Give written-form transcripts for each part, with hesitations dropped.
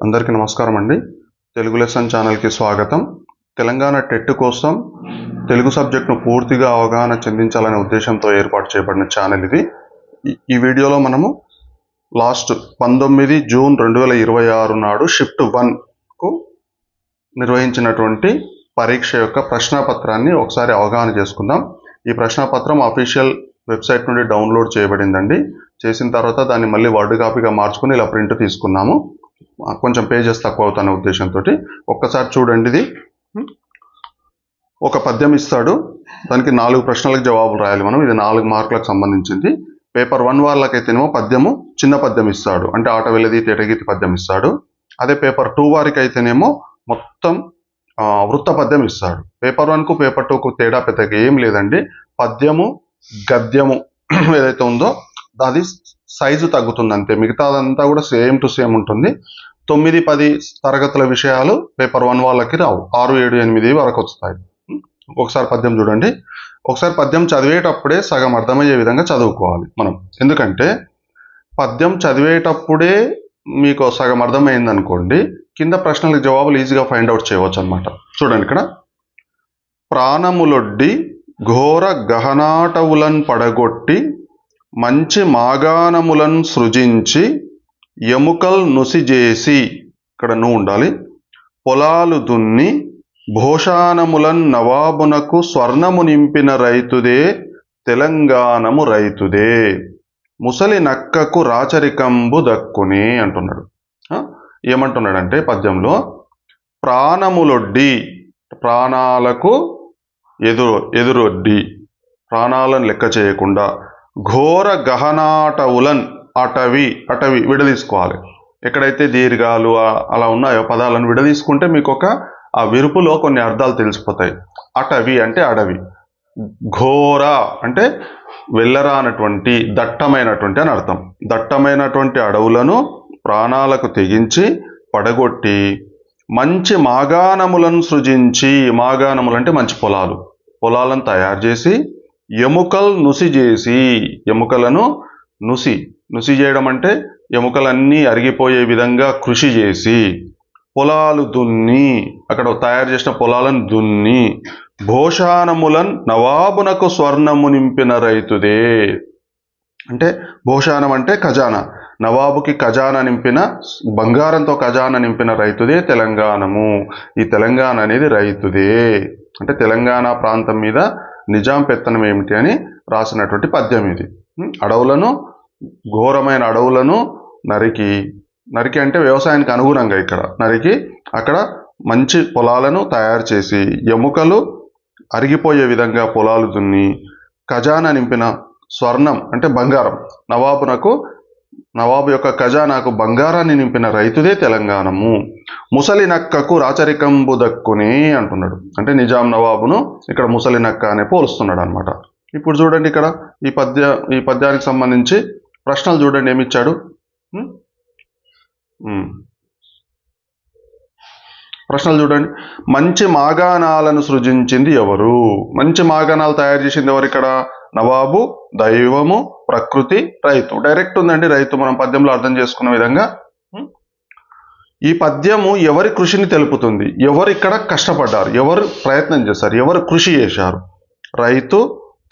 అందరికీ నమస్కారం అండి. తెలుగు లెసన్ ఛానల్కి స్వాగతం. తెలంగాణ టెట్ కోసం తెలుగు సబ్జెక్ట్ను పూర్తిగా అవగాహన చెందించాలనే ఉద్దేశంతో ఏర్పాటు చేయబడిన ఛానల్ ఇది. ఈ వీడియోలో మనము లాస్ట్ 19 జూన్ 2026 నాడు షిఫ్ట్ 1కు నిర్వహించినటువంటి పరీక్ష యొక్క ప్రశ్నపత్రాన్ని ఒకసారి అవగాహన చేసుకుందాం. ఈ ప్రశ్నపత్రం అఫీషియల్ వెబ్సైట్ నుండి డౌన్లోడ్ చేయబడిందండి. చేసిన తర్వాత దాన్ని మళ్ళీ వర్డ్ కాపీగా మార్చుకుని ఇలా ప్రింట్ తీసుకున్నాము. కొంచెం పేజెస్ తక్కువ అవుతున్న ఉద్దేశంతో ఒక్కసారి చూడండి. ఇది ఒక పద్యం ఇస్తాడు, దానికి 4 ప్రశ్నలకు జవాబులు రాయాలి మనం. ఇది 4 మార్కులకు సంబంధించింది. పేపర్ 1 వాళ్ళకైతేనేమో పద్యము చిన్న పద్యం ఇస్తాడు, అంటే ఆట వెలది తేటగీతి పద్యం ఇస్తాడు. అదే పేపర్ 2 వారికి అయితేనేమో మొత్తం వృత్త పద్యం ఇస్తాడు. పేపర్ 1కు పేపర్ 2కు తేడా పెద్దగా ఏం లేదండి. పద్యము గద్యము ఏదైతే ఉందో అది సైజు తగ్గుతుంది అంతే, మిగతాదంతా కూడా సేమ్ టు సేమ్ ఉంటుంది. 9, 10 తరగతుల విషయాలు పేపర్ 1 వాళ్ళకి రావు. 6, 7, 8 వరకు వస్తాయి. ఒకసారి పద్యం చూడండి. ఒకసారి పద్యం చదివేటప్పుడే సగం అర్థమయ్యే విధంగా చదువుకోవాలి మనం. ఎందుకంటే పద్యం చదివేటప్పుడే మీకు సగం అర్థమైంది అనుకోండి, కింద ప్రశ్నలకు జవాబులు ఈజీగా ఫైండ్ అవుట్ చేయవచ్చు అనమాట. చూడండి ఇక్కడ, ప్రాణములొడ్డి ఘోర గహనాటవులన్ పడగొట్టి మంచి మాగాణములను సృజించి ఎముకల్ నుసిజేసి, ఇక్కడ నువ్వు ఉండాలి, పొలాలు దున్ని భోషానములన్ నవాబునకు స్వర్ణము నింపిన రైతుదే తెలంగాణము రైతుదే, ముసలి నక్కకు రాచరికంబు దక్కునే అంటున్నాడు. ఏమంటున్నాడంటే పద్యంలో, ప్రాణములొడ్డి ప్రాణాలకు ఎదురొడ్డి ప్రాణాలను లెక్క చేయకుండా, ఘోర గహనాటవులన్ అటవి విడదీసుకోవాలి. ఎక్కడైతే దీర్ఘాలు అలా ఉన్నాయో పదాలను విడదీసుకుంటే మీకు ఆ విరుపులో కొన్ని అర్థాలు తెలిసిపోతాయి. అటవి అంటే అడవి, ఘోర అంటే వెళ్ళరానటువంటి దట్టమైనటువంటి అని అర్థం. దట్టమైనటువంటి అడవులను ప్రాణాలకు తెగించి పడగొట్టి మంచి మాగాణములను సృజించి, మాగాణములంటే మంచి పొలాలను తయారు చేసి, ఎముకలు నుసిజేసి, ఎముకలను నుసి చేయడం అంటే ఎముకలన్నీ అరిగిపోయే విధంగా కృషి చేసి, పొలాలు దున్ని, అక్కడ తయారు చేసిన పొలాలను దున్ని, భోషానములన్ నవాబునకు స్వర్ణము నింపిన రైతుదే, అంటే భోషానం అంటే ఖజానా, నవాబుకి ఖజానా నింపిన, బంగారంతో ఖజానా నింపిన రైతుదే తెలంగాణము. ఈ తెలంగాణ అనేది రైతుదే, అంటే తెలంగాణ ప్రాంతం మీద నిజాం పెత్తనం ఏమిటి అని రాసినటువంటి పద్యం ఇది. అడవులను, ఘోరమైన అడవులను నరికి అంటే వ్యవసాయానికి అనుగుణంగా ఇక్కడ నరికి అక్కడ మంచి పొలాలను తయారు చేసి, ఎముకలు అరిగిపోయే విధంగా పొలాలు దున్ని, ఖజానా నింపిన, స్వర్ణం అంటే బంగారం, నవాబు యొక్క ఖజానాకు బంగారాన్ని నింపిన రైతుదే తెలంగాణము, ముసలి నక్కకు రాచరికంబు దక్కునే అంటున్నాడు. అంటే నిజాం నవాబును ఇక్కడ ముసలి నక్క అనే పోలుస్తున్నాడు అనమాట. ఇప్పుడు చూడండి ఇక్కడ ఈ పద్యానికి సంబంధించి ప్రశ్నలు చూడండి ఏమిచ్చాడు. ప్రశ్నలు చూడండి. మంచి మాగాణాలను సృజించింది ఎవరు? మంచి మాగాణాలు తయారు చేసింది ఎవరు? ఇక్కడ నవాబు, దైవము, ప్రకృతి, రైతు. డైరెక్ట్ ఉందండి రైతు, మనం పద్యంలో అర్థం చేసుకున్న విధంగా. ఈ పద్యము ఎవరి కృషిని తెలుపుతుంది? ఎవరు ఇక్కడ కష్టపడ్డారు, ఎవరు ప్రయత్నం చేశారు, ఎవరు కృషి చేశారు? రైతు,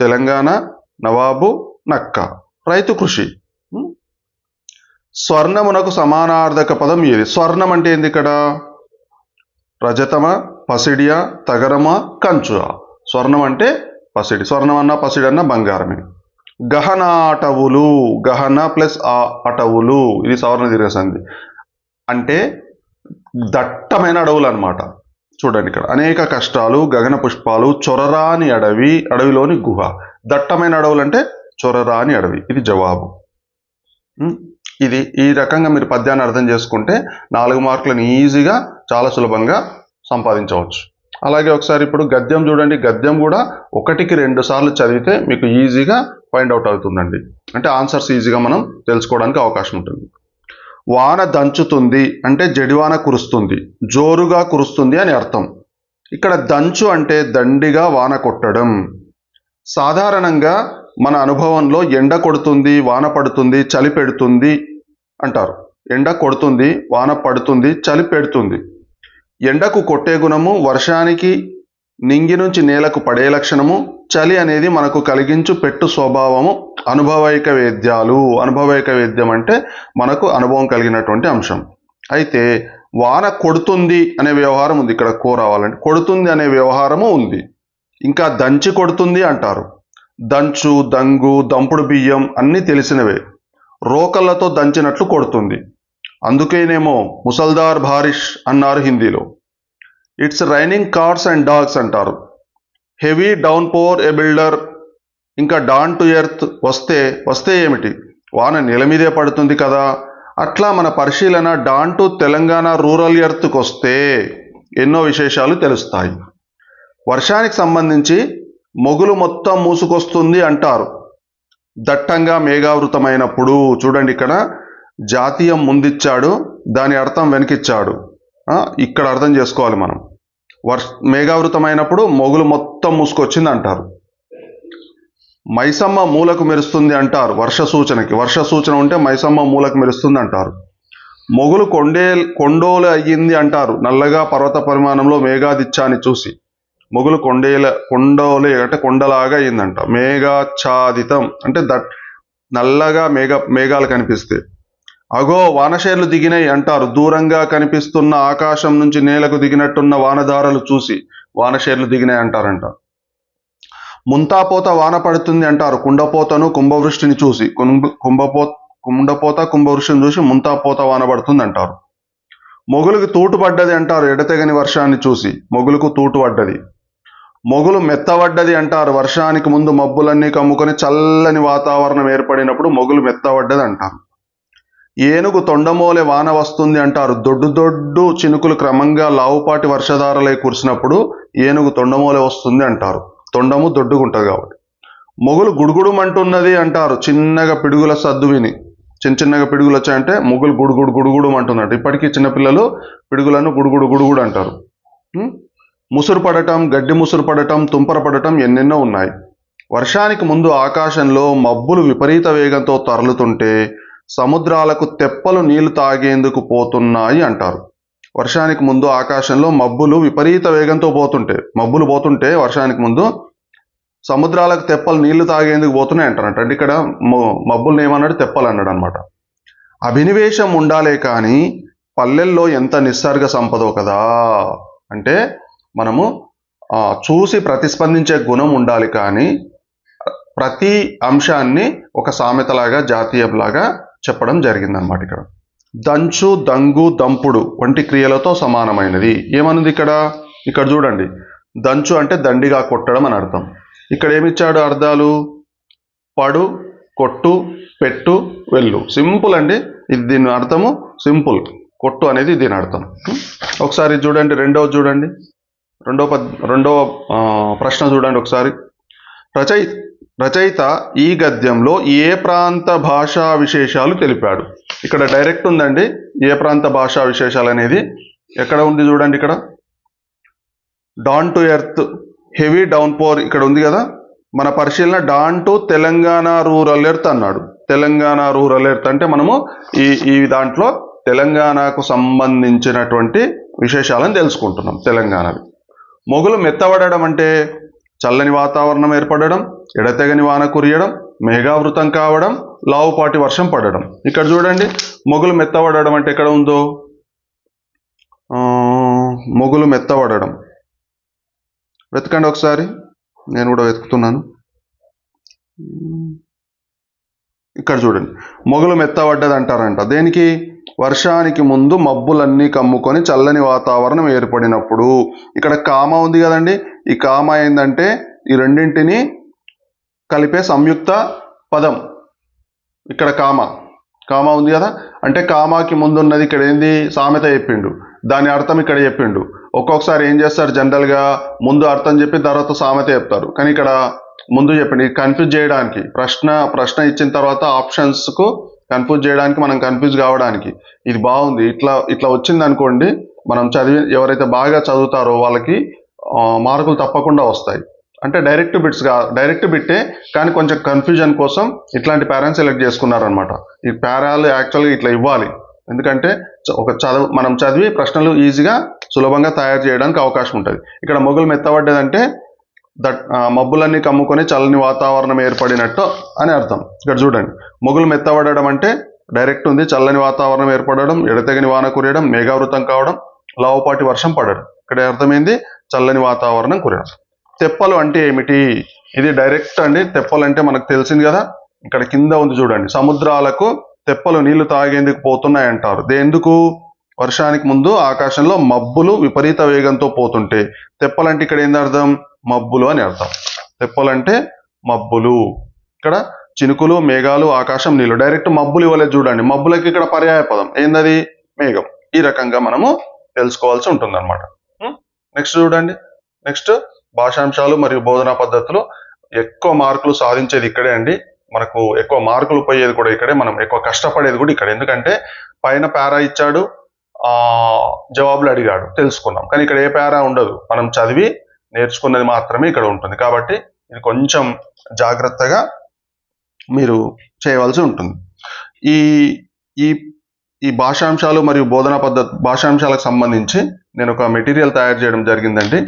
తెలంగాణ, నవాబు, నక్క. రైతు కృషి. స్వర్ణమునకు సమానార్థక పదం ఏది? స్వర్ణం అంటే ఏంది ఇక్కడ? రజతమా, పసిడియా, తగరమా, కంచువా? స్వర్ణం అంటే పసిడి. స్వర్ణం అన్నా పసిడి అన్నా బంగారమే. గహనాటవులు, గహన ప్లస్ అటవులు, ఇది సవర్ణ దీర్ఘ సంధి, అంటే దట్టమైన అడవులు అనమాట. చూడండి ఇక్కడ, అనేక కష్టాలు, గగన పుష్పాలు, చొరరాని అడవి, అడవిలోని గుహ. దట్టమైన అడవులు అంటే చొరరాని అడవి. ఇది జవాబు. ఈ రకంగా మీరు పద్యాన్ని అర్థం చేసుకుంటే 4 మార్కులను ఈజీగా చాలా సులభంగా సంపాదించవచ్చు. అలాగే ఒకసారి ఇప్పుడు గద్యం చూడండి. గద్యం కూడా 1కి 2 సార్లు చదివితే మీకు ఈజీగా ఫైండ్ అవుట్ అవుతుందండి. అంటే ఆన్సర్స్ ఈజీగా మనం తెలుసుకోవడానికి అవకాశం ఉంటుంది. వాన దంచుతుంది అంటే జడివాన కురుస్తుంది, జోరుగా కురుస్తుంది అని అర్థం. ఇక్కడ దంచు అంటే దండిగా వాన కొట్టడం. సాధారణంగా మన అనుభవంలో ఎండ కొడుతుంది, వాన పడుతుంది, చలి పెడుతుంది అంటారు. ఎండ కొడుతుంది, వాన పడుతుంది, చలి పెడుతుంది. ఎండకు కొట్టే గుణము, వర్షానికి నింగి నుంచి నేలకు పడే లక్షణము, చలి అనేది మనకు కలిగించు పెట్టు స్వభావము, అనుభవైక వేద్యాలు. అనుభవైక వేద్యం అంటే మనకు అనుభవం కలిగినటువంటి అంశం. అయితే వాన కొడుతుంది అనే వ్యవహారం ఉంది. ఇక్కడ కో రావాలంటే కొడుతుంది అనే వ్యవహారము ఉంది. ఇంకా దంచి కొడుతుంది అంటారు. దంచు, దంగు, దంపుడు బియ్యం అన్నీ తెలిసినవే. రోకళ్ళతో దంచినట్లు కొడుతుంది. అందుకేనేమో ముసల్దార్ బారిష్ అన్నారు హిందీలో. It's raining cars and dogs అంటారు. హెవీ డౌన్ పోర్ ఏ బిల్డర్. ఇంకా డాన్ టు ఎర్త్ వస్తే ఏమిటి, వాన నేల మీదే పడుతుంది కదా. అట్లా మన పరిశీలన డాన్ టు తెలంగాణ రూరల్ ఎర్త్కి వస్తే ఎన్నో విశేషాలు తెలుస్తాయి. వర్షానికి సంబంధించి మొగులు మొత్తం మూసుకొస్తుంది అంటారు. దట్టంగా మేఘావృతమైనప్పుడు. చూడండి, ఇక్కడ జాతీయం ముందిచ్చాడు, దాని అర్థం వెనకిచ్చాడు. ఇక్కడ అర్థం చేసుకోవాలి మనం. మేఘావృతమైనప్పుడు మొగులు మొత్తం మూసుకొచ్చింది అంటారు. మైసమ్మ మూలకు మెరుస్తుంది అంటారు వర్ష సూచనకి. వర్ష సూచన ఉంటే మైసమ్మ మూలకు మెరుస్తుంది అంటారు. మొగులు కొండోలు అయ్యింది అంటారు. నల్లగా పర్వత పరిమాణంలో మేఘాదిత్యాన్ని చూసి మొగులు కొండోలే అంటే కొండలాగా అయిందంట. మేఘాచ్ఛాదితం అంటే నల్లగా మేఘాలు కనిపిస్తే. అగో వానశేర్లు దిగినాయి అంటారు. దూరంగా కనిపిస్తున్న ఆకాశం నుంచి నేలకు దిగినట్టున్న వానధారలు చూసి వానశేర్లు దిగినాయి అంటారంట. ముంతాపోత వాన పడుతుంది అంటారు. కుండపోతను కుంభవృష్టిని చూసి. కుండపోత కుంభవృష్టిని చూసి ముంతాపోత వాన పడుతుంది అంటారు. మొగులుకి తూటు పడ్డది అంటారు. ఎడతెగని వర్షాన్ని చూసి మొగులుకు తూటు పడ్డది. మొగులు మెత్తబడ్డది అంటారు. వర్షానికి ముందు మబ్బులన్నీ కమ్ముకొని చల్లని వాతావరణం ఏర్పడినప్పుడు మొగులు మెత్తబడ్డది అంటారు. ఏనుగు తొండమోలే వాన వస్తుంది అంటారు. దొడ్డు చినుకులు క్రమంగా లావుపాటి వర్షధారలై కురిసినప్పుడు ఏనుగు తొండమోలే వస్తుంది అంటారు. తొండము దొడ్డుగుంటుంది కాబట్టి. మొగులు గుడుగుడుమంటున్నది అంటారు. చిన్నగా పిడుగుల సద్దు విని. చిన్నగా పిడుగులు వచ్చాయంటే మొగులు గుడుగుడు అంటున్నట్టు. ఇప్పటికీ చిన్నపిల్లలు పిడుగులను గుడుగుడు అంటారు. ముసురు పడటం, గడ్డి ముసురు పడటం, తుంపర పడటం ఎన్నెన్నో ఉన్నాయి. వర్షానికి ముందు ఆకాశంలో మబ్బులు విపరీత వేగంతో తరలుతుంటే సముద్రాలకు తెప్పలు నీళ్లు తాగేందుకు పోతున్నాయి అంటారు. వర్షానికి ముందు ఆకాశంలో మబ్బులు విపరీత వేగంతో మబ్బులు పోతుంటే వర్షానికి ముందు సముద్రాలకు తెప్పలు నీళ్లు తాగేందుకు పోతున్నాయి అంటారంట. అంటే ఇక్కడ మబ్బుల్ని ఏమన్నాడు, తెప్పలు అన్నాడు అనమాట. అభినివేశం ఉండాలే కానీ పల్లెల్లో ఎంత నిస్సర్గ సంపదో కదా. అంటే మనము చూసి ప్రతిస్పందించే గుణం ఉండాలి కానీ ప్రతి అంశాన్ని ఒక సామెతలాగా, జాతీయంలాగా చెప్పడం జరిగిందనమాట. ఇక్కడ దంచు, దంగు, దంపుడు వంటి క్రియలతో సమానమైనది ఏమనుంది ఇక్కడ చూడండి. దంచు అంటే దండిగా కొట్టడం అని అర్థం. ఇక్కడ ఏమిచ్చాడు అర్థాలు? పడు, కొట్టు, పెట్టు, వెళ్ళు. సింపుల్ అండి. ఇది దీని అర్థము సింపుల్. కొట్టు అనేది దీని అర్థం. ఒకసారి చూడండి, రెండవ చూడండి, రెండవ ప్రశ్న చూడండి ఒకసారి. రచయిత ఈ గద్యంలో ఏ ప్రాంత భాషా విశేషాలు తెలిపాడు? ఇక్కడ డైరెక్ట్ ఉందండి. ఏ ప్రాంత భాషా విశేషాలు అనేది ఎక్కడ ఉంది చూడండి. ఇక్కడ down to earth, heavy downpour ఇక్కడ ఉంది కదా. మన పరిశీలన down to Telangana rural earth అన్నాడు. తెలంగాణ రూరల్ ఎర్త్ అంటే మనము ఈ దాంట్లో తెలంగాణకు సంబంధించినటువంటి విశేషాలను తెలుసుకుంటున్నాం. తెలంగాణది. మొగులు మెత్తబడడం అంటే చల్లని వాతావరణం ఏర్పడడం, ఎడతెగని వాన కురియడం, మేఘావృతం కావడం, లావుపాటి వర్షం పడడం. ఇక్కడ చూడండి, మొగులు మెత్తబడడం అంటే ఎక్కడ ఉందో, మొగులు మెత్తబడడం వెతకండి ఒకసారి. నేను కూడా వెతుకుతున్నాను. ఇక్కడ చూడండి, మొగులు మెత్తబడ్డది అంటారంట. దేనికి? వర్షానికి ముందు మబ్బులన్నీ కమ్ముకొని చల్లని వాతావరణం ఏర్పడినప్పుడు. ఇక్కడ కామ ఉంది కదండి. ఈ కామ ఏంటంటే ఈ రెండింటిని కలిపే సంయుక్త పదం. ఇక్కడ కామ ఉంది కదా. అంటే కామాకి ముందు ఉన్నది ఇక్కడ ఏంది? సామెత చెప్పిండు. దాని అర్థం ఇక్కడ చెప్పిండు. ఒక్కొక్కసారి ఏం చేస్తారు, జనరల్గా ముందు అర్థం చెప్పి తర్వాత సామెత చెప్తారు. కానీ ఇక్కడ ముందు చెప్పండి, కన్ఫ్యూజ్ చేయడానికి. ప్రశ్న ఇచ్చిన తర్వాత ఆప్షన్స్కు కన్ఫ్యూజ్ చేయడానికి, మనం కన్ఫ్యూజ్ కావడానికి ఇది బాగుంది. ఇట్లా వచ్చింది అనుకోండి, మనం ఎవరైతే బాగా చదువుతారో వాళ్ళకి మార్కులు తప్పకుండా వస్తాయి. అంటే డైరెక్ట్ బిట్టే కానీ కొంచెం కన్ఫ్యూజన్ కోసం ఇట్లాంటి ప్యారాని సెలెక్ట్ చేసుకున్నారనమాట. ఈ ప్యారాలు యాక్చువల్గా ఇట్లా ఇవ్వాలి. ఎందుకంటే మనం చదివి ప్రశ్నలు ఈజీగా సులభంగా తయారు చేయడానికి అవకాశం ఉంటుంది. ఇక్కడ మొగులు మెత్తబడ్డదంటే మబ్బులన్నీ కమ్ముకొని చల్లని వాతావరణం ఏర్పడినట్టు అని అర్థం. ఇక్కడ చూడండి, మొగులు మెత్తబడడం అంటే డైరెక్ట్ ఉంది, చల్లని వాతావరణం ఏర్పడడం, ఎడతెగని వాన కురియడం, మేఘావృతం కావడం, లావుపాటి వర్షం పడడం. ఇక్కడ అర్థమైంది చల్లని వాతావరణం కురియడం. తెప్పలు అంటే ఏమిటి? ఇది డైరెక్ట్ అండి. తెప్పలు అంటే మనకు తెలిసింది కదా, ఇక్కడ కింద ఉంది చూడండి, సముద్రాలకు తెప్పలు నీళ్లు తాగేందుకు పోతున్నాయి అంటారు. దేందుకు? వర్షానికి ముందు ఆకాశంలో మబ్బులు విపరీత వేగంతో పోతుంటే తెప్పలంటే ఇక్కడ ఏంది అర్థం? మబ్బులు అని అర్థం. తెప్పలంటే మబ్బులు. ఇక్కడ చినుకులు, మేఘాలు, ఆకాశం, నీళ్లు. డైరెక్ట్ మబ్బులు ఇవ్వలేదు చూడండి, మబ్బులకి ఇక్కడ పర్యాయ పదం ఏందది? మేఘం. ఈ రకంగా మనము తెలుసుకోవాల్సి ఉంటుంది అనమాట. నెక్స్ట్ చూడండి, నెక్స్ట్ భాషాంశాలు మరియు బోధనా పద్ధతులు. ఎక్కువ మార్కులు సాధించేది ఇక్కడే అండి. మనకు ఎక్కువ మార్కులు పోయేది కూడా ఇక్కడే, మనం ఎక్కువ కష్టపడేది కూడా ఇక్కడ. ఎందుకంటే పైన పారా ఇచ్చాడు, జవాబులు అడిగాడు, తెలుసుకున్నాం. కానీ ఇక్కడ ఏ పారా ఉండదు, మనం చదివి నేర్చుకున్నది మాత్రమే ఇక్కడ ఉంటుంది. కాబట్టి ఇది కొంచెం జాగ్రత్తగా మీరు చేయవలసి ఉంటుంది. ఈ ఈ ఈ భాషాంశాలు మరియు బోధనా భాషాంశాలకు సంబంధించి నేను ఒక మెటీరియల్ తయారు చేయడం జరిగిందండి.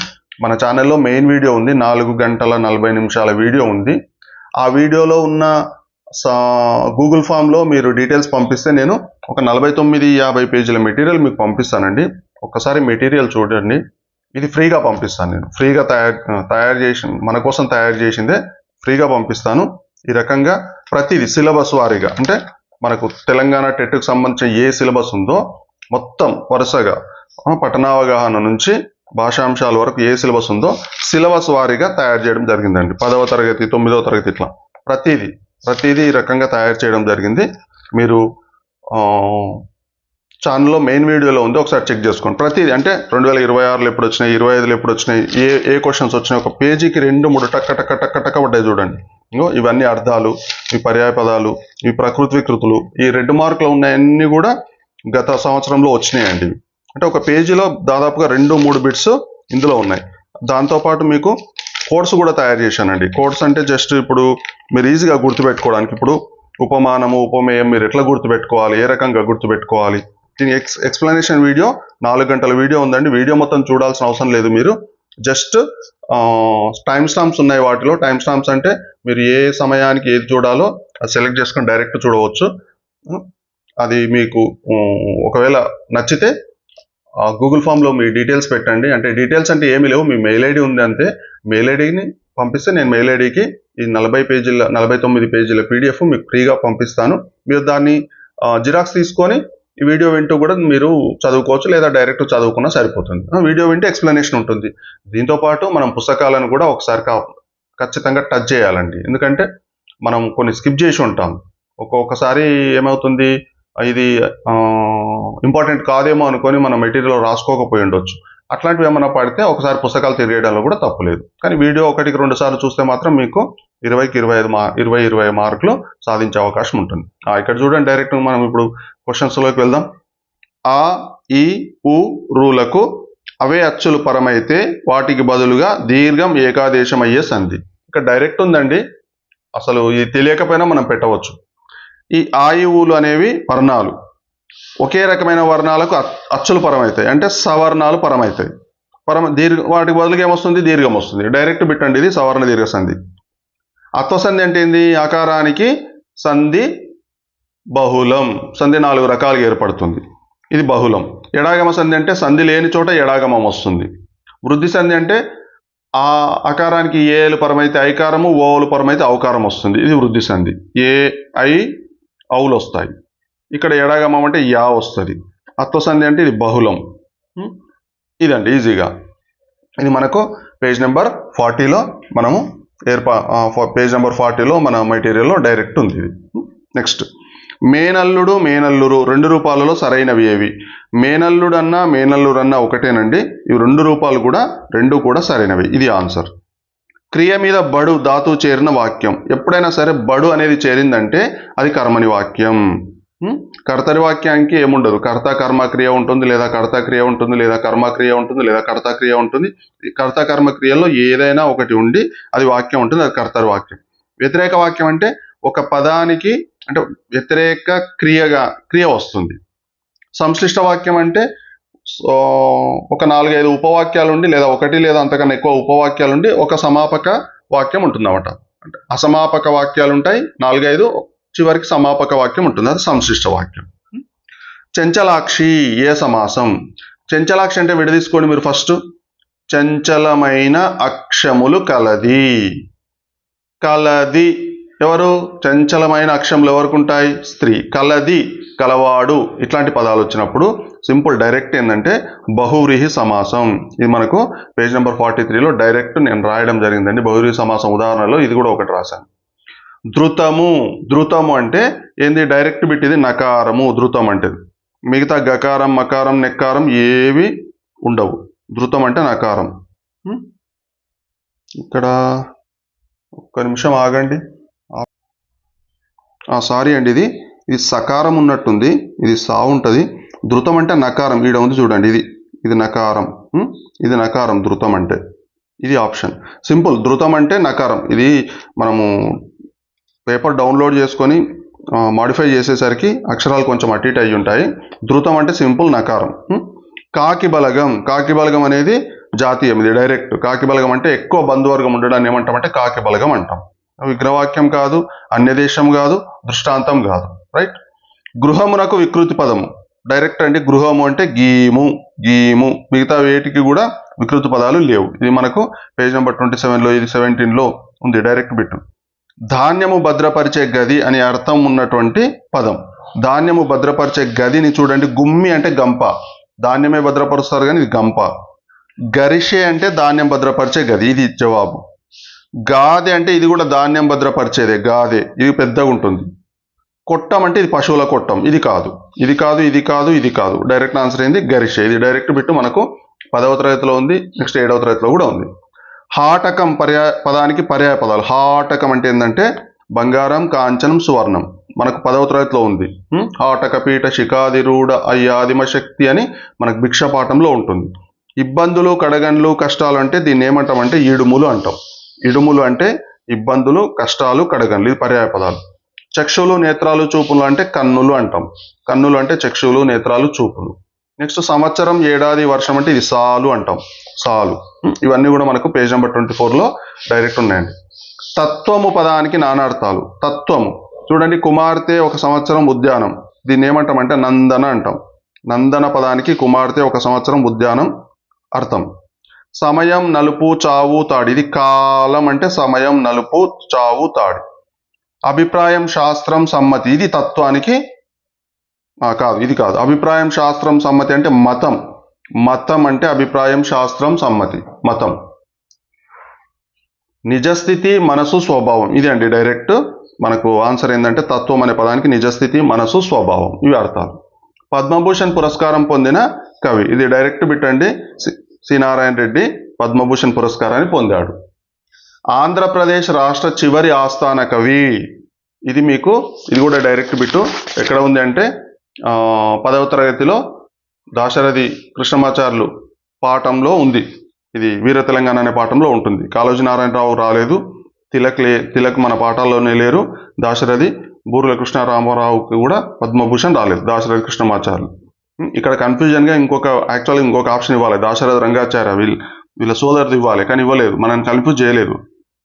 మన ఛానల్లో మెయిన్ వీడియో ఉంది, 4 గంటల 40 నిమిషాల వీడియో ఉంది. ఆ వీడియోలో ఉన్న గూగుల్ ఫామ్లో మీరు డీటెయిల్స్ పంపిస్తే నేను ఒక 49-50 పేజీల మెటీరియల్ మీకు పంపిస్తానండి. ఒక్కసారి మెటీరియల్ చూడండి. ఇది ఫ్రీగా పంపిస్తాను, నేను ఫ్రీగా తయారు చేసి మన కోసం తయారు చేసిందే ఫ్రీగా పంపిస్తాను. ఈ రకంగా ప్రతిదీ సిలబస్ వారీగా, అంటే మనకు తెలంగాణ టెట్కు సంబంధించిన ఏ సిలబస్ ఉందో మొత్తం వరుసగా పఠనావగాహన నుంచి భాషాంశాల వరకు ఏ సిలబస్ ఉందో సిలబస్ వారీగా తయారు చేయడం జరిగిందండి. 10వ తరగతి 9వ తరగతి ఇట్లా ప్రతిదీ ఈ రకంగా తయారు చేయడం జరిగింది. మీరు ఛానల్లో మెయిన్ వీడియోలో ఉంది, ఒకసారి చెక్ చేసుకోండి. ప్రతిదీ అంటే 2026లో ఎప్పుడు వచ్చినాయి, 25లో ఎప్పుడు వచ్చినాయి, ఏ క్వశ్చన్స్ వచ్చినాయి, ఒక పేజీకి 2-3 టక్క పడ్డాయి చూడండి. ఇవన్నీ అర్థాలు, ఈ పర్యాయ పదాలు, ఈ ప్రకృతి వికృతులు, ఈ 2 మార్కులు ఉన్నాయన్నీ కూడా గత సంవత్సరంలో వచ్చినాయండి. అంటే ఒక పేజీలో దాదాపుగా 2-3 బిట్స్ ఇందులో ఉన్నాయి. దాంతోపాటు మీకు కోడ్స్ కూడా తయారు చేశానండి. కోడ్స్ అంటే జస్ట్ ఇప్పుడు మీరు ఈజీగా గుర్తుపెట్టుకోవడానికి, ఇప్పుడు ఉపమానము, ఉపమేయం మీరు ఎట్లా గుర్తుపెట్టుకోవాలి, ఏ రకంగా గుర్తుపెట్టుకోవాలి, దీని ఎక్స్ప్లెనేషన్ వీడియో 4 గంటల వీడియో ఉందండి. వీడియో మొత్తం చూడాల్సిన అవసరం లేదు, మీరు జస్ట్ టైమ్ స్టాంప్స్ ఉన్నాయి. వాటిలో టైమ్ స్టాంప్స్ అంటే మీరు ఏ సమయానికి ఏది చూడాలో అది సెలెక్ట్ చేసుకొని డైరెక్ట్ చూడవచ్చు. అది మీకు ఒకవేళ నచ్చితే గూగుల్ ఫామ్లో మీ డీటెయిల్స్ పెట్టండి. అంటే డీటెయిల్స్ అంటే ఏమీ లేవు, మీ మెయిల్ ఐడి ఉంది అంతే. మెయిల్ ఐడిని పంపిస్తే నేను మెయిల్ ఐడికి ఈ 49 పేజీల పీడిఎఫ్ మీకు ఫ్రీగా పంపిస్తాను. మీరు దాన్ని జిరాక్స్ తీసుకొని ఈ వీడియో వింటూ కూడా మీరు చదువుకోవచ్చు, లేదా డైరెక్ట్ చదువుకున్నా సరిపోతుంది. వీడియో వింటే ఎక్స్ప్లెనేషన్ ఉంటుంది. దీంతో పాటు మనం పుస్తకాలను కూడా ఒకసారి ఖచ్చితంగా టచ్ చేయాలండి. ఎందుకంటే మనం కొన్ని స్కిప్ చేసి ఉంటాం. ఒక్కొక్కసారి ఏమవుతుంది, ఇది ఇంపార్టెంట్ కాదేమో అనుకొని మనం మెటీరియల్ రాసుకోకపోయి ఉండొచ్చు. అట్లాంటివి ఏమైనా పడితే ఒకసారి పుస్తకాలు తిరిగేయడంలో కూడా తప్పు లేదు. కానీ వీడియో 1-2 సార్లు చూస్తే మాత్రం మీకు 20-25 మార్కులు సాధించే అవకాశం ఉంటుంది. ఇక్కడ చూడండి, డైరెక్ట్ మనం ఇప్పుడు క్వశ్చన్స్లోకి వెళ్దాం. ఆ, ఈ, ఉ, రులకు అవే అచ్చులు పరమైతే వాటికి బదులుగా దీర్ఘం ఏకాదేశం అయ్యే సంధి. ఇక్కడ డైరెక్ట్ ఉందండి, అసలు ఇది తెలియకపోయినా మనం పెట్టవచ్చు. ఈ ఆ, ఈ, ఊలు అనేవి వర్ణాలు. ఒకే రకమైన వర్ణాలకు అచ్చులు పరమవుతాయి, అంటే సవర్ణాలు పరమవుతాయి. వాటికి బదులుగా ఏమొస్తుంది? దీర్ఘం వస్తుంది. డైరెక్ట్ బిట్టండి, ఇది సవర్ణ దీర్ఘ సంధి. అత్వసంధి అంటే ఏంది? ఆకారానికి సంధి బహుళం. సంధి 4 రకాలుగా ఏర్పడుతుంది, ఇది బహుళం. ఎడాగమ సంధి అంటే సంధి లేని చోట ఎడాగమం వస్తుంది. వృద్ధి సంధి అంటే ఆ అకారానికి ఏలు పరమైతే ఐకారము, ఓలు పరమైతే ఔకారం వస్తుంది, ఇది వృద్ధి సంధి. ఏ, ఐ, ఔలు వస్తాయి. ఇక్కడ ఎడాగమం అంటే యా వస్తుంది. అత్వసంధి అంటే ఇది బహుళం. ఇదండి ఈజీగా. ఇది మనకు పేజ్ నెంబర్ 40లో మనము పేజ్ నెంబర్ 40లో మన మెటీరియల్లో డైరెక్ట్ ఉంది ఇది. నెక్స్ట్, మేనల్లుడు, మేనల్లురు 2 రూపాలలో సరైనవి ఏవి? మేనల్లుడు అన్నా మేనల్లురు అన్నా ఒకటేనండి. ఇవి 2 రూపాలు కూడా 2 కూడా సరైనవి. ఇది ఆన్సర్. క్రియ మీద బడు ధాతువు చేరిన వాక్యం. ఎప్పుడైనా సరే బడు అనేది చేరిందంటే అది కర్మని వాక్యం. కర్తరి వాక్యానికి ఏముండదు, కర్త కర్మ క్రియ ఉంటుంది, లేదా కర్త క్రియ ఉంటుంది, లేదా కర్మ క్రియ ఉంటుంది, లేదా కర్త క్రియ ఉంటుంది. కర్త కర్మ క్రియల్లో ఏదైనా ఒకటి ఉండి అది వాక్యం ఉంటుంది, అది కర్తరి వాక్యం. వ్యతిరేక వాక్యం అంటే ఒక పదానికి అంటే వ్యతిరేక క్రియ వస్తుంది. సంశ్లిష్ట వాక్యం అంటే ఒక 4-5 ఉపవాక్యాలు ఉండి లేదా ఒకటి లేదా అంతకన్నా ఎక్కువ ఉపవాక్యాలు ఉండి ఒక సమాపక వాక్యం ఉంటుందన్నమాట. అంటే అసమాపక వాక్యాలు ఉంటాయి 4-5, చివరికి సమాపక వాక్యం ఉంటుంది, అది సంశ్లిష్ట వాక్యం. చంచలాక్షి ఏ సమాసం? చంచలాక్షి అంటే విడదీసుకోండి మీరు ఫస్ట్. చంచలమైన అక్షములు కలది. కలది ఎవరు? చంచలమైన అక్షములు ఎవరికి ఉంటాయి? స్త్రీ. కలది కలవాడు ఇట్లాంటి పదాలు వచ్చినప్పుడు సింపుల్ డైరెక్ట్ ఏంటంటే బహువ్రీహి సమాసం. ఇది మనకు పేజ్ నెంబర్ 43లో డైరెక్ట్ నేను రాయడం జరిగిందండి. బహువ్రీహి సమాసం ఉదాహరణలో ఇది కూడా ఒకటి రాశాను. ధృతము. ధృతము అంటే ఏంది? డైరెక్ట్ బిట్ ఇది నకారము. ధృతం అంటే మిగతా గకారం మకారం నెక్కారం ఏవి ఉండవు. ధృతం అంటే నకారం. ఇక్కడ ఒక్క నిమిషం ఆగండి. సారీ అండి, ఇది సకారం ఉన్నట్టుంది, ఇది సా ఉంటుంది. ధృతం అంటే నకారం. ఈడ ఉంది చూడండి, ఇది నకారం. ఇది నకారం ధృతం అంటే. ఇది ఆప్షన్. సింపుల్. ధృతం అంటే నకారం. ఇది మనము పేపర్ డౌన్లోడ్ చేసుకొని మాడిఫై చేసేసరికి అక్షరాలు కొంచెం అటు ఇటు అయి ఉంటాయి. ధృతం అంటే సింపుల్ నకారం. కాకి బలగం. కాకి బలగం అనేది జాతీయం, ఇది డైరెక్ట్. కాకి బలగం అంటే ఎక్కువ బంధువర్గం ఉండడాన్ని ఏమంటామంటే కాకి బలగం అంటాం. విగ్రహవాక్యం కాదు, అన్యదేశం కాదు, దృష్టాంతం కాదు. రైట్. గృహమునకు వికృతి పదము. డైరెక్ట్ అండి. గృహము అంటే గీము. గీము. మిగతా వేటికి కూడా వికృతి పదాలు లేవు. ఇది మనకు పేజ్ నెంబర్ 27లో, ఇది 17లో ఉంది డైరెక్ట్ బిట్. ధాన్యము భద్రపరిచే గది అని అర్థం ఉన్నటువంటి పదం. ధాన్యము భద్రపరిచే గదిని చూడండి. గుమ్మి అంటే గంప. ధాన్యమే భద్రపరుస్తారు కానీ ఇది గంప. గరిషే అంటే ధాన్యం భద్రపరిచే గది, ఇది జవాబు. గాదె అంటే ఇది కూడా ధాన్యం భద్రపరిచేదే, గాదె. ఇది పెద్దగా ఉంటుంది. కొట్టం అంటే ఇది పశువుల కొట్టం, ఇది కాదు. ఇది కాదు, ఇది కాదు, ఇది కాదు. డైరెక్ట్ ఆన్సర్ ఏంది? గరిషే. ఇది డైరెక్ట్ బిట్ మనకు 10వ తరగతిలో ఉంది, నెక్స్ట్ 7వ తరగతిలో కూడా ఉంది. హాటకం పదానికి పర్యాయ పదాలు. హాటకం అంటే ఏంటంటే బంగారం, కాంచనం, సువర్ణం. మనకు 10వ తరగతిలో ఉంది. హాటక పీఠ శిఖాదిరూఢ అయ్యాదిమ శక్తి అని మనకు భిక్ష పాఠంలో ఉంటుంది. ఇబ్బందులు, కడగండ్లు, కష్టాలు అంటే దీన్ని ఏమంటామంటే ఇడుములు అంటాం. ఇడుములు అంటే ఇబ్బందులు, కష్టాలు, కడగండ్లు, ఇది పర్యాయ పదాలు. చక్షులు, నేత్రాలు, చూపులు అంటే కన్నులు అంటాం. కన్నులు అంటే చక్షులు, నేత్రాలు, చూపులు. నెక్స్ట్ సంవత్సరం, ఏడాది, వర్షం అంటే ఇది సాలు అంటాం. సాలు. ఇవన్నీ కూడా మనకు పేజ్ నెంబర్ 24లో డైరెక్ట్ ఉన్నాయండి. తత్వము పదానికి నానార్థాలు. తత్వము చూడండి. కుమార్తె, ఒక సంవత్సరం, ఉద్యానం. దీన్ని ఏమంటామంటే నందన అంటాం. నందన పదానికి కుమార్తె, ఒక సంవత్సరం, ఉద్యానం అర్థం. సమయం, నలుపు, చావు, తాడి. ఇది కాలం అంటే సమయం, నలుపు, చావు, తాడి. అభిప్రాయం, శాస్త్రం, సమ్మతి. ఇది తత్వానికి కాదు, ఇది కాదు. అభిప్రాయం, శాస్త్రం, సమ్మతి అంటే మతం. మతం అంటే అభిప్రాయం, శాస్త్రం, సమ్మతి, మతం. నిజస్థితి, మనసు, స్వభావం. ఇది అండి డైరెక్ట్ మనకు ఆన్సర్ ఏంటంటే తత్వం అనే పదానికి నిజస్థితి, మనసు, స్వభావం, ఇవి అర్థాలు. పద్మభూషణ్ పురస్కారం పొందిన కవి. ఇది డైరెక్ట్ బిట్ అండి. సి నారాయణ రెడ్డి పద్మభూషణ్ పురస్కారాన్ని పొందాడు. ఆంధ్రప్రదేశ్ రాష్ట్ర చివరి ఆస్థాన కవి. ఇది మీకు, ఇది కూడా డైరెక్ట్ బిట్టు. ఎక్కడ ఉంది అంటే 10వ తరగతిలో దాశరథి కృష్ణమాచార్యులు పాఠంలో ఉంది. ఇది వీర తెలంగాణ అనే పాఠంలో ఉంటుంది. కాళోజీ నారాయణరావు రాలేదు, తిలక్ మన పాఠాల్లోనే లేరు. దాశరథి బూర్ల కృష్ణరామారావుకి కూడా పద్మభూషణ్ రాలేదు, దాశరథి కృష్ణమాచార్యులు. ఇక్కడ కన్ఫ్యూజన్గా యాక్చువల్గా ఇంకొక ఆప్షన్ ఇవ్వాలి, దాశరథి రంగాచార్య వీళ్ళ సోదరుది ఇవ్వాలి, కానీ ఇవ్వలేదు. మనం కన్ఫ్యూజ్ చేయలేదు,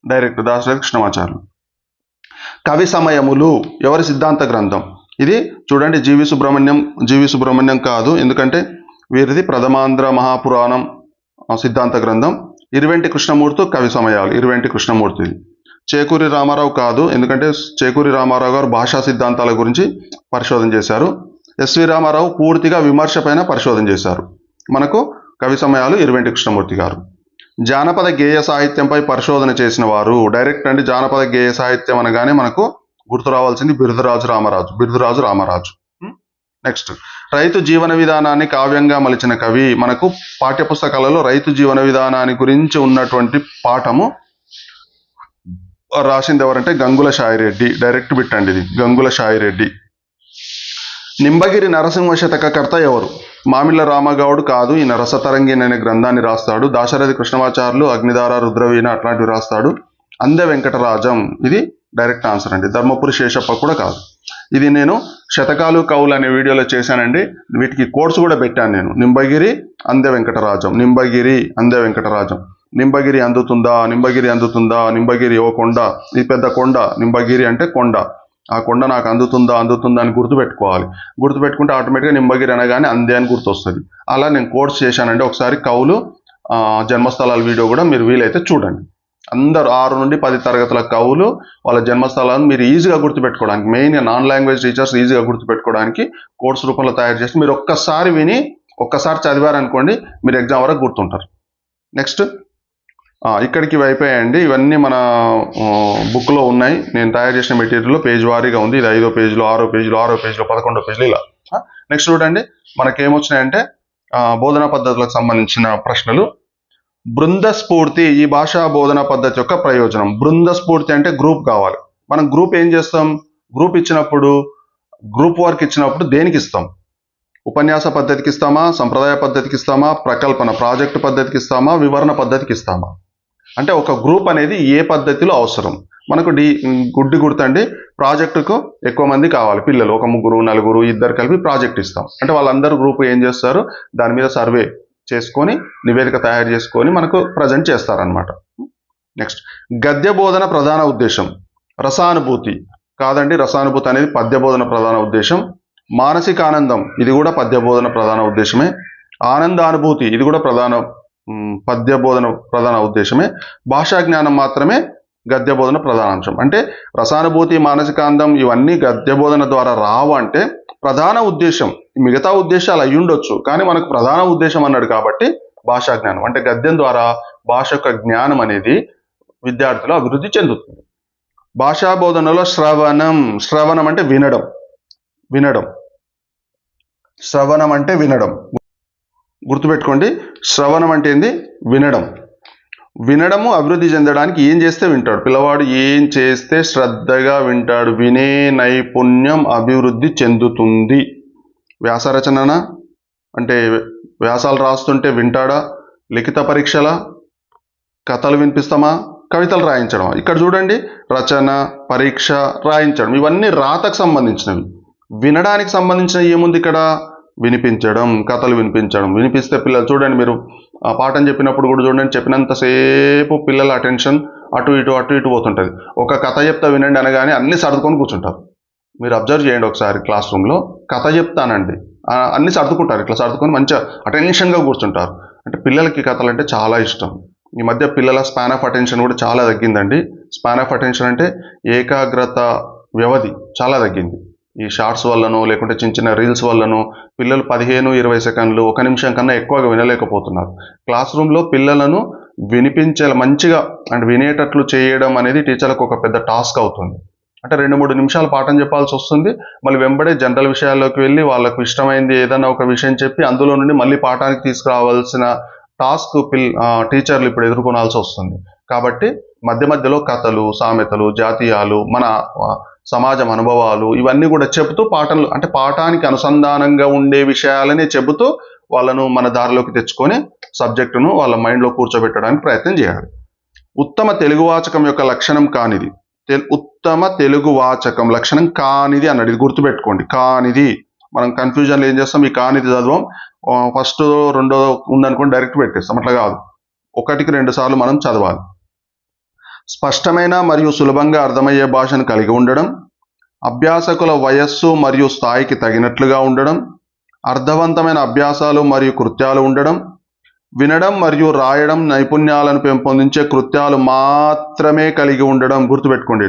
డైరెక్ట్ దాశరథి కృష్ణమాచార్యులు. కవి సమయములు ఎవరి సిద్ధాంత గ్రంథం? ఇది చూడండి. జీవి సుబ్రహ్మణ్యం కాదు, ఎందుకంటే వీరిది ప్రథమాంధ్ర మహాపురాణం సిద్ధాంత గ్రంథం. ఇరువెంటి కృష్ణమూర్తి కవి సమయాలు, ఇరువెంటి కృష్ణమూర్తిది. చేకూరి రామారావు కాదు, ఎందుకంటే చేకూరి రామారావు గారు భాషా సిద్ధాంతాల గురించి పరిశోధన చేశారు. ఎస్వి రామారావు పూర్తిగా విమర్శ పైన పరిశోధన చేశారు. మనకు కవి సమయాలు ఇరువెంటి కృష్ణమూర్తి గారు. జానపద గేయ సాహిత్యంపై పరిశోధన చేసిన వారు. డైరెక్ట్ అండి. జానపద గేయ సాహిత్యం అనగానే మనకు గుర్తు రావాల్సింది బిరుదురాజు రామరాజు. నెక్స్ట్, రైతు జీవన విధానాన్ని కావ్యంగా మలిచిన కవి. మనకు పాఠ్యపుస్తకాలలో రైతు జీవన విధానాన్ని గురించి ఉన్నటువంటి పాఠము రాసింది ఎవరంటే గంగుల షాయిరెడ్డి. డైరెక్ట్ బిట్ అండి ఇది, గంగుల షాయిరెడ్డి. నింబగిరి నరసింహ శతకకర్త ఎవరు? మామిళ్ళ రామగౌడ్ కాదు, ఈయన రసతరంగిణి అనే గ్రంథాన్ని రాస్తాడు. దాశరథి కృష్ణమాచార్యులు అగ్నిధార, రుద్రవీణ అట్లాంటివి రాస్తాడు. అందె వెంకటరాజం, ఇది డైరెక్ట్ ఆన్సర్ అండి. ధర్మపురి శేషప్ప కూడా కాదు. ఇది నేను శతకాలు కవులు అనే వీడియోలో చేశానండి. వీటికి కోర్సు కూడా పెట్టాను నేను. నింబగిరి అందే వెంకటరాజం, నింబగిరి అందే వెంకటరాజం. నింబగిరి అందుతుందా, నింబగిరి అందుతుందా, నింబగిరి ఓ కొండ, ఇది పెద్ద కొండ, నింబగిరి అంటే కొండ, ఆ కొండ నాకు అందుతుందా అందుతుందా అని గుర్తుపెట్టుకోవాలి. గుర్తుపెట్టుకుంటే ఆటోమేటిక్గా నింబగిరి అనగానే అందే అని గుర్తొస్తుంది. అలా నేను కోర్స్ చేశానండి. ఒకసారి కవులు జన్మస్థలాల వీడియో కూడా మీరు వీలైతే చూడండి. అందరు 6 నుండి 10 తరగతుల కవులు వాళ్ళ జన్మస్థలాలను మీరు ఈజీగా గుర్తుపెట్టుకోవడానికి, మెయిన్ నాన్ లాంగ్వేజ్ టీచర్స్ ఈజీగా గుర్తుపెట్టుకోవడానికి కోర్సు రూపంలో తయారు చేసి మీరు ఒక్కసారి విని ఒక్కసారి చదివారనుకోండి, మీరు ఎగ్జామ్ వరకు గుర్తుంటారు. నెక్స్ట్ ఇక్కడికి ఇవి అయిపోయాయండి. ఇవన్నీ మన బుక్లో ఉన్నాయి. నేను తయారు చేసిన మెటీరియల్లో పేజ్ వారీగా ఉంది. ఇది 5వ పేజీలో, 6వ పేజీలో, 6వ పేజీలో, 11వ పేజీలో ఇలా. నెక్స్ట్ చూడండి, మనకేమొచ్చినాయంటే బోధనా పద్ధతులకు సంబంధించిన ప్రశ్నలు. బృంద స్ఫూర్తి ఈ భాషా బోధనా పద్ధతి యొక్క ప్రయోజనం. బృంద స్ఫూర్తి అంటే గ్రూప్ కావాలి. మనం గ్రూప్ ఏం చేస్తాం? గ్రూప్ ఇచ్చినప్పుడు, గ్రూప్ వర్క్ ఇచ్చినప్పుడు దేనికి ఇస్తాం? ఉపన్యాస పద్ధతికి ఇస్తామా, సంప్రదాయ పద్ధతికి ఇస్తామా, ప్రకల్పన ప్రాజెక్టు పద్ధతికి ఇస్తామా, వివరణ పద్ధతికి ఇస్తామా? అంటే ఒక గ్రూప్ అనేది ఏ పద్ధతిలో అవసరం? మనకు గుడ్డి గుర్తండి, ప్రాజెక్టుకు ఎక్కువ మంది కావాలి పిల్లలు, ఒక 3, 4, 2 కలిపి ప్రాజెక్ట్ ఇస్తాం. అంటే వాళ్ళందరూ గ్రూప్ ఏం చేస్తారు? దాని మీద సర్వే చేసుకొని నివేదిక తయారు చేసుకొని మనకు ప్రజెంట్ చేస్తారనమాట. నెక్స్ట్ గద్య బోధన ప్రధాన ఉద్దేశం. రసానుభూతి కాదండి, రసానుభూతి అనేది పద్య బోధన ప్రధాన ఉద్దేశం. మానసిక ఆనందం ఇది కూడా పద్య బోధన ప్రధాన ఉద్దేశమే. ఆనందానుభూతి ఇది కూడా పద్య బోధన ప్రధాన ఉద్దేశమే. భాషా జ్ఞానం మాత్రమే గద్య బోధన ప్రధాన అంశం. అంటే రసానుభూతి, మానసికానందం ఇవన్నీ గద్య బోధన ద్వారా రావు అంటే ప్రధాన ఉద్దేశం, మిగతా ఉద్దేశాలు అయి ఉండొచ్చు కానీ మనకు ప్రధాన ఉద్దేశం అన్నాడు కాబట్టి భాషా జ్ఞానం అంటే గద్యం ద్వారా భాష యొక్క జ్ఞానం అనేది విద్యార్థులు అభివృద్ధి చెందుతుంది. భాషా బోధనలో శ్రవణం, శ్రవణం అంటే వినడం, వినడం, శ్రవణం అంటే వినడం. గుర్తుపెట్టుకోండి, శ్రవణం అంటే ఏంది? వినడం. వినడము అభివృద్ధి చెందడానికి ఏం చేస్తే వింటాడు పిల్లవాడు? ఏం చేస్తే శ్రద్ధగా వింటాడు? వినే నైపుణ్యం అభివృద్ధి చెందుతుంది. వ్యాసరచన అంటే వ్యాసాలు రాస్తుంటే వింటాడా? లిఖిత పరీక్షల కథలు వినిపిస్తామా, కవితలు రాయించడమా? ఇక్కడ చూడండి, రచన, పరీక్ష, రాయించడం ఇవన్నీ రాతకు సంబంధించినవి. వినడానికి సంబంధించిన ఏముంది ఇక్కడ? వినిపించడం, కథలు వినిపించడం. వినిపిస్తే పిల్లలు చూడండి, మీరు ఆ పాఠం చెప్పినప్పుడు కూడా చూడండి, చెప్పినంతసేపు పిల్లల అటెన్షన్ అటు ఇటు పోతుంటుంది. ఒక కథ చెప్తా వినండి అనగానే అన్ని సర్దుకొని కూర్చుంటారు. మీరు అబ్జర్వ్ చేయండి ఒకసారి, క్లాస్ రూమ్లో కథ చెప్తానండి అన్ని సర్దుకుంటారు, ఇట్లా సర్దుకొని మంచిగా అటెన్షన్గా కూర్చుంటారు. అంటే పిల్లలకి కథలు అంటే చాలా ఇష్టం. ఈ మధ్య పిల్లల స్పాన్ ఆఫ్ అటెన్షన్ కూడా చాలా తగ్గిందండి. స్పాన్ ఆఫ్ అటెన్షన్ అంటే ఏకాగ్రత వ్యవధి చాలా తగ్గింది. ఈ షార్ట్స్ వల్లనో లేకుంటే చిన్న చిన్న రీల్స్ వల్లనో పిల్లలు 15-20 సెకండ్లు, 1 నిమిషం కన్నా ఎక్కువగా వినలేకపోతున్నారు. క్లాస్ రూమ్లో పిల్లలను వినిపించాలి మంచిగా అంటే వినేటట్లు చేయడం అనేది టీచర్లకు ఒక పెద్ద టాస్క్ అవుతుంది. అంటే 2-3 నిమిషాలు పాఠం చెప్పాల్సి వస్తుంది, మళ్ళీ వెంబడే జనరల్ విషయాల్లోకి వెళ్ళి వాళ్ళకు ఇష్టమైంది ఏదైనా ఒక విషయం చెప్పి అందులో నుండి మళ్ళీ పాఠానికి తీసుకురావాల్సిన టాస్క్ టీచర్లు ఇప్పుడు ఎదుర్కొనాల్సి వస్తుంది. కాబట్టి మధ్య మధ్యలో కథలు, సామెతలు, జాతీయాలు, మన సమాజం అనుభవాలు ఇవన్నీ కూడా చెబుతూ పాఠంలో అంటే పాఠానికి అనుసంధానంగా ఉండే విషయాలనే చెబుతూ వాళ్ళను మన దారిలోకి తెచ్చుకొని సబ్జెక్టును వాళ్ళ మైండ్లో కూర్చోబెట్టడానికి ప్రయత్నం చేయాలి. ఉత్తమ తెలుగు వాచకం యొక్క లక్షణం కానిది. ఉత్తమ తెలుగు వాచకం లక్షణం కానిది అన్నాడు. ఇది గుర్తుపెట్టుకోండి, కానిది. మనం కన్ఫ్యూజన్లో ఏం చేస్తాం? ఈ కానిది చదవం, ఫస్ట్ రెండో ఉందనుకోండి డైరెక్ట్ పెట్టేస్తాం. అట్లా కాదు, 1-2 సార్లు మనం చదవాలి. స్పష్టమైన మరియు సులభంగా అర్థమయ్యే భాషను కలిగి ఉండడం, అభ్యాసకుల వయస్సు మరియు స్థాయికి తగినట్లుగా ఉండడం, అర్థవంతమైన అభ్యాసాలు మరియు కృత్యాలు ఉండడం, వినడం మరియు రాయడం నైపుణ్యాలను పెంపొందించే కృత్యాలు మాత్రమే కలిగి ఉండడం. గుర్తుపెట్టుకోండి,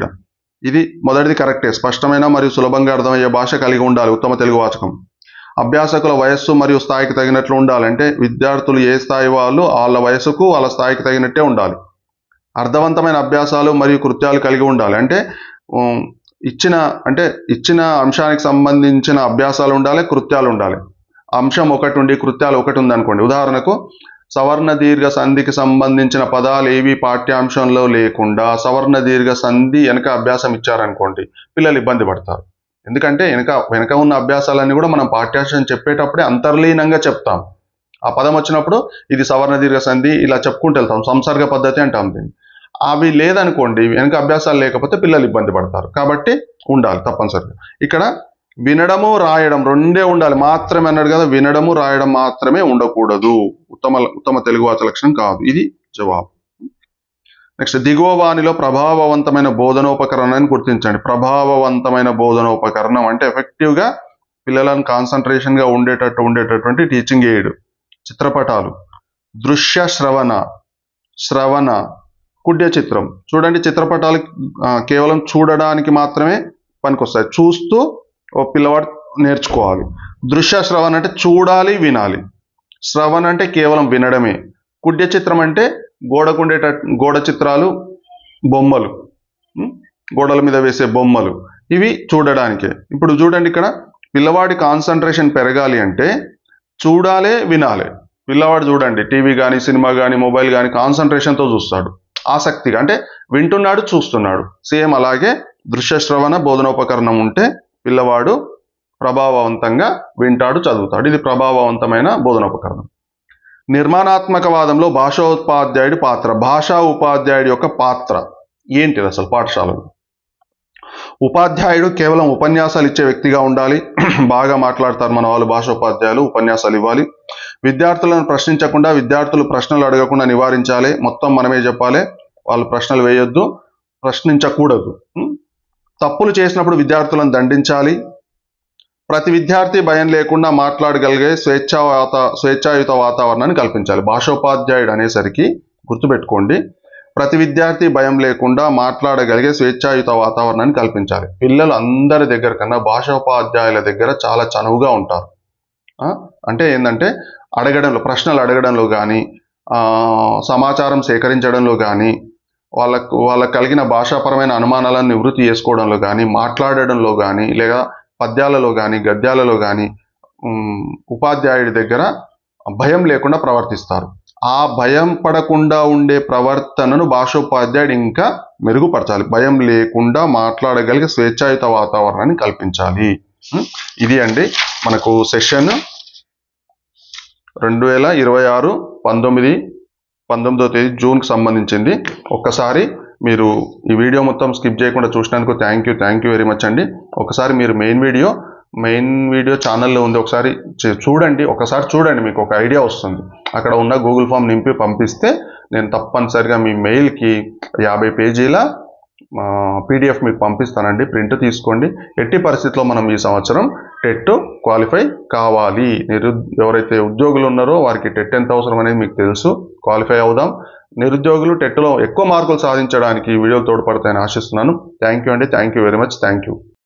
ఇది మొదటిది కరెక్టే. స్పష్టమైన మరియు సులభంగా అర్థమయ్యే భాష కలిగి ఉండాలి ఉత్తమ తెలుగు వాచకం. అభ్యాసకుల వయస్సు మరియు స్థాయికి తగినట్లు ఉండాలంటే విద్యార్థులు ఏ స్థాయి వాళ్ళు వాళ్ళ వయసుకు వాళ్ళ స్థాయికి తగినట్టే ఉండాలి. అర్థవంతమైన అభ్యాసాలు మరియు కృత్యాలు కలిగి ఉండాలి అంటే ఇచ్చిన అంశానికి సంబంధించిన అభ్యాసాలు ఉండాలి, కృత్యాలు ఉండాలి. అంశం ఒకటి ఉండి కృత్యాలు ఒకటి ఉందనుకోండి, ఉదాహరణకు సవర్ణ దీర్ఘ సంధికి సంబంధించిన పదాలు ఏవి పాఠ్యాంశంలో లేకుండా సవర్ణ దీర్ఘ సంధి వెనక అభ్యాసం ఇచ్చారనుకోండి, పిల్లలు ఇబ్బంది పడతారు. ఎందుకంటే వెనక ఉన్న అభ్యాసాలన్నీ కూడా మనం పాఠ్యాంశం చెప్పేటప్పుడే అంతర్లీనంగా చెప్తాం. ఆ పదం వచ్చినప్పుడు ఇది సవర్ణ దీర్ఘ సంధి ఇలా చెప్పుకుంటూ వెళ్తాం, సంసర్గ పద్ధతి అంటాం దీన్ని. అవి లేదనుకోండి, వెనక అభ్యాసాలు లేకపోతే పిల్లలు ఇబ్బంది పడతారు. కాబట్టి ఉండాలి తప్పనిసరిగా. ఇక్కడ వినడము రాయడం రెండే ఉండాలి మాత్రమే అన్నాడు కదా, వినడము రాయడం మాత్రమే ఉండకూడదు. ఉత్తమ తెలుగు వాచ లక్షణం కాదు. ఇది జవాబు. నెక్స్ట్, దిగువ వానిలో ప్రభావవంతమైన బోధనోపకరణాన్ని గుర్తించండి. ప్రభావవంతమైన బోధనోపకరణం అంటే ఎఫెక్టివ్గా పిల్లలను కాన్సన్ట్రేషన్గా ఉండేటటువంటి టీచింగ్ ఎయిడ్. చిత్రపటాలు, దృశ్య శ్రవణ కుడ్య చిత్రం. చూడండి, చిత్రపటాలు కేవలం చూడడానికి మాత్రమే పనికొస్తాయి. చూస్తూ ఓ పిల్లవాడు నేర్చుకోవాలి. దృశ్య శ్రవణ అంటే చూడాలి, వినాలి. శ్రవణ అంటే కేవలం వినడమే. కుడ్య చిత్రం అంటే గోడ చిత్రాలు, బొమ్మలు, గోడల మీద వేసే బొమ్మలు, ఇవి చూడడానికే. ఇప్పుడు చూడండి, ఇక్కడ పిల్లవాడి కాన్సన్ట్రేషన్ పెరగాలి అంటే చూడాలే, వినాలి. పిల్లవాడు చూడండి, టీవీ కానీ, సినిమా కానీ, మొబైల్ కానీ కాన్సన్ట్రేషన్తో చూస్తాడు, ఆసక్తిగా. అంటే వింటున్నాడు, చూస్తున్నాడు. సేమ్ అలాగే దృశ్య శ్రవణ బోధనోపకరణం ఉంటే పిల్లవాడు ప్రభావవంతంగా వింటాడు, చదువుతాడు. ఇది ప్రభావవంతమైన బోధనోపకరణం. నిర్మాణాత్మకవాదంలో భాషోపాధ్యాయుడి పాత్ర. భాషా ఉపాధ్యాయుడి యొక్క పాత్ర ఏంటిది అసలు పాఠశాలలో? ఉపాధ్యాయుడు కేవలం ఉపన్యాసాలు ఇచ్చే వ్యక్తిగా ఉండాలి. బాగా మాట్లాడతారు మన వాళ్ళు భాషోపాధ్యాయులు, ఉపన్యాసాలు ఇవ్వాలి. విద్యార్థులను ప్రశ్నించకుండా, విద్యార్థులు ప్రశ్నలు అడగకుండా నివారించాలి. మొత్తం మనమే చెప్పాలి, వాళ్ళు ప్రశ్నలు వేయొద్దు, ప్రశ్నించకూడదు. తప్పులు చేసినప్పుడు విద్యార్థులను దండించాలి. ప్రతి విద్యార్థి భయం లేకుండా మాట్లాడగలిగే స్వేచ్ఛాయుత వాతావరణాన్ని కల్పించాలి. భాషోపాధ్యాయుడు అనేసరికి గుర్తుపెట్టుకోండి, ప్రతి విద్యార్థి భయం లేకుండా మాట్లాడగలిగే స్వేచ్ఛాయుత వాతావరణాన్ని కల్పించాలి. పిల్లలు అందరి దగ్గర కన్నా భాషోపాధ్యాయుల దగ్గర చాలా చనువుగా ఉంటారు. అంటే ఏంటంటే ప్రశ్నలు అడగడంలో కానీ, సమాచారం సేకరించడంలో కానీ, వాళ్ళకు కలిగిన భాషాపరమైన అనుమానాలను నివృత్తి చేసుకోవడంలో కానీ, మాట్లాడడంలో కానీ, లేదా పద్యాలలో కానీ, గద్యాలలో కానీ ఉపాధ్యాయుడి దగ్గర భయం లేకుండా ప్రవర్తిస్తారు. ఆ భయం పడకుండా ఉండే ప్రవర్తనను భాషోపాధ్యాయుడు ఇంకా మెరుగుపరచాలి. భయం లేకుండా మాట్లాడగలిగే స్వేచ్ఛాయుత వాతావరణాన్ని కల్పించాలి. ఇది అండి మనకు సెషన్ 2026 19వ తేదీ జూన్కి సంబంధించింది. ఒక్కసారి మీరు ఈ వీడియో మొత్తం స్కిప్ చేయకుండా చూసినందుకు థ్యాంక్ యూ వెరీ మచ్ అండి. ఒకసారి మీరు మెయిన్ వీడియో ఛానల్లో ఉంది, ఒకసారి చూడండి, మీకు ఒక ఐడియా వస్తుంది. అక్కడ ఉన్న గూగుల్ ఫామ్ నింపి పంపిస్తే నేను తప్పనిసరిగా మీ మెయిల్కి 50 పేజీల PDF మీకు పంపిస్తానండి. ప్రింట్ తీసుకోండి. ఎట్టి పరిస్థితిలో మనం ఈ సంవత్సరం టెట్ క్వాలిఫై కావాలి. ఎవరైతే ఉద్యోగులు ఉన్నారో వారికి టెట్ ఎంత అవసరం అనేది మీకు తెలుసు. క్వాలిఫై అవుదాం. నిరుద్యోగులు టెట్లో ఎక్కువ మార్కులు సాధించడానికి ఈ వీడియోలు తోడ్పడతాయని ఆశిస్తున్నాను. థ్యాంక్ యూ అండి. Thank you very much. Thank you.